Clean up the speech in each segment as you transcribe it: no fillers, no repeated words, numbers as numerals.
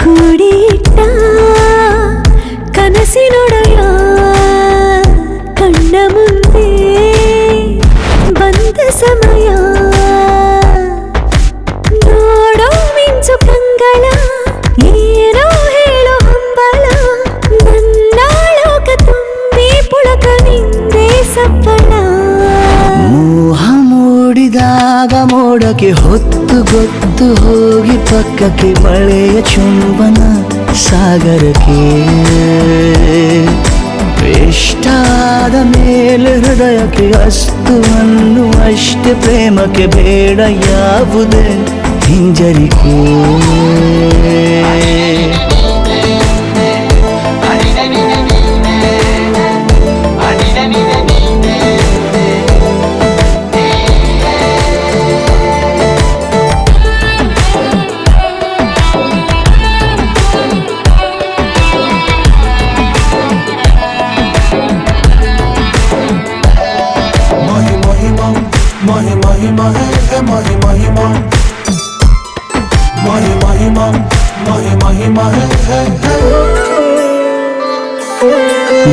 ಕೂಡಿಟ್ಟ ಕನಸಿನೊಡೆಯ ಕಣ್ಣ ಮುಂದೆ ಬಂದ ಸಮಯ ನೋಡೋ ಮಿಂಚು ಕಂಗಳ ಏನೋ ಹೇಳೋ ಹಂಬಲ ನನ್ನ ಲೋಕ ತುಂಬಿ ಪುಳಕ ನಿಂದೆ ಸಫಲ ಮೋಹ ಮೂಡಿದಾಗ ಮೋಡಕ್ಕೆ ಹೊತ್ತು ಗೊತ್ತು ಹೋಗಿ ಪಕ್ಕಕ್ಕೆ ಮಳೆಯ ಚುಂಬನ ಸಾಗರಕ್ಕೆ ಇಷ್ಟಾದ ಮೇಲೆ ಹೃದಯಕ್ಕೆ ಅಸ್ತು ಅನ್ನುವಷ್ಟೇ ಪ್ರೇಮಕ್ಕೆ ಬೇಡ ಯಾವುದೇ ಹಿಂಜರಿಕೆ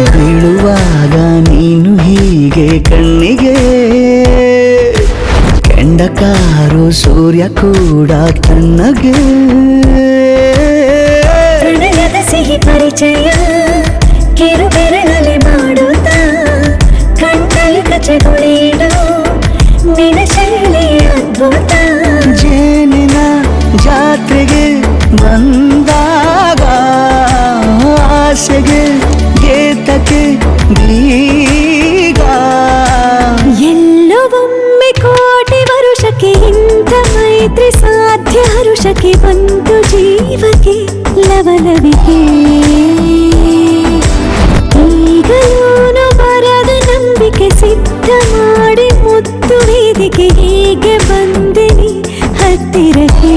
ಬೀಳುವಾಗ ನೀನು ಹೀಗೆ ಕಣ್ಣಿಗೆ ಕೆಂಡಕಾರು ಸೂರ್ಯ ಕೂಡ ತಣ್ಣಗೆ ಪ್ರಣಯದ ಸಿಹಿ ಪರಿಚಯ ಕಿರು ಬೆರಳಲ್ಲಿ ಮಾಡುತ್ತ ಕಣ್ಣಲ್ಲಿ ಕಚಗುಳಿಡು ನಿನ ಶೈಲಿ ಅದ್ಭುತ ಜೇನಿನ ಜಾತ್ರೆಗೆ ಬಂದಾಗ ಆಸೆಗೆ ಗೇತಕ್ಕೆ ಬೀಗ ಎಲ್ಲೋ ಒಮ್ಮೆ ಕೋಟಿ ವರುಷಕ್ಕೆ ಇಂಥ ಮೈತ್ರಿ ಸಾಧ್ಯ ಹರುಷಕ್ಕೆ ಬಂತು ಜೀವಕ್ಕೆ ಲವಲವಿಕೆ ಈಗಲೂನು ಬರದ ನಂಬಿಕೆ ಸಿದ್ಧ ಮಾಡಿ ಮುತ್ತು ವೇದಿಕೆ ಹೀಗೆ ಬಂದಿನಿ ಹತ್ತಿರಕ್ಕೆ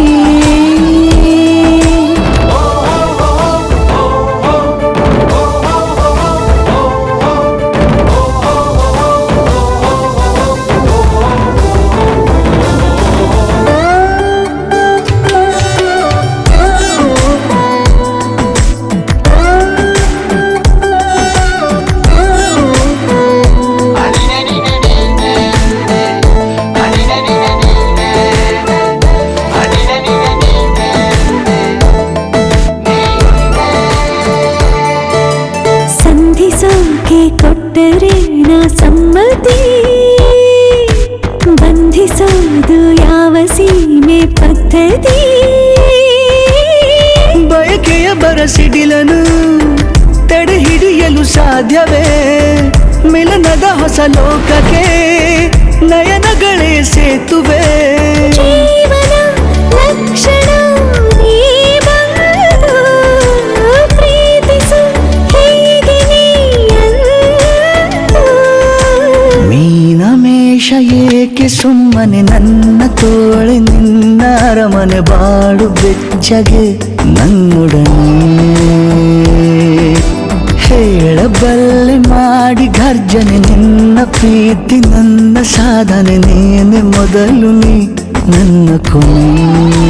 ಕೊಟ್ಟರೆ ನಾ ಸಮ್ಮತಿ ಬಂಧಿಸೋದು ಯಾವ ಸೀಮೆ ಪದ್ಧತಿ ಬಯಕೆಯ ಬರಸಿಡಿಲನು ತಡೆ ಹಿಡಿಯಲು ಸಾಧ್ಯವೇ ಮಿಲನದ ಹೊಸ ಲೋಕಕ್ಕೆ ನಯನಗಳೇ ಸೇತುವೆ ಜೀವನ ಲಕ್ಷಣ ಏಕೆ ಸುಮ್ಮನೆ ನನ್ನ ತೋಳೆ ನಿನ್ನ ಅರಮನೆ ಬಾಡು ಬೆಚ್ಚಗೆ ನನ್ನೊಡನೆ ಹೇಳಬಲ್ಲೆ ಮಾಡಿ ಗರ್ಜನೆ ನಿನ್ನ ಪ್ರೀತಿ ನನ್ನ ಸಾಧನೆ ನೇನೆ ಮೊದಲು ನೀ ನನ್ನ ಕೊನೆ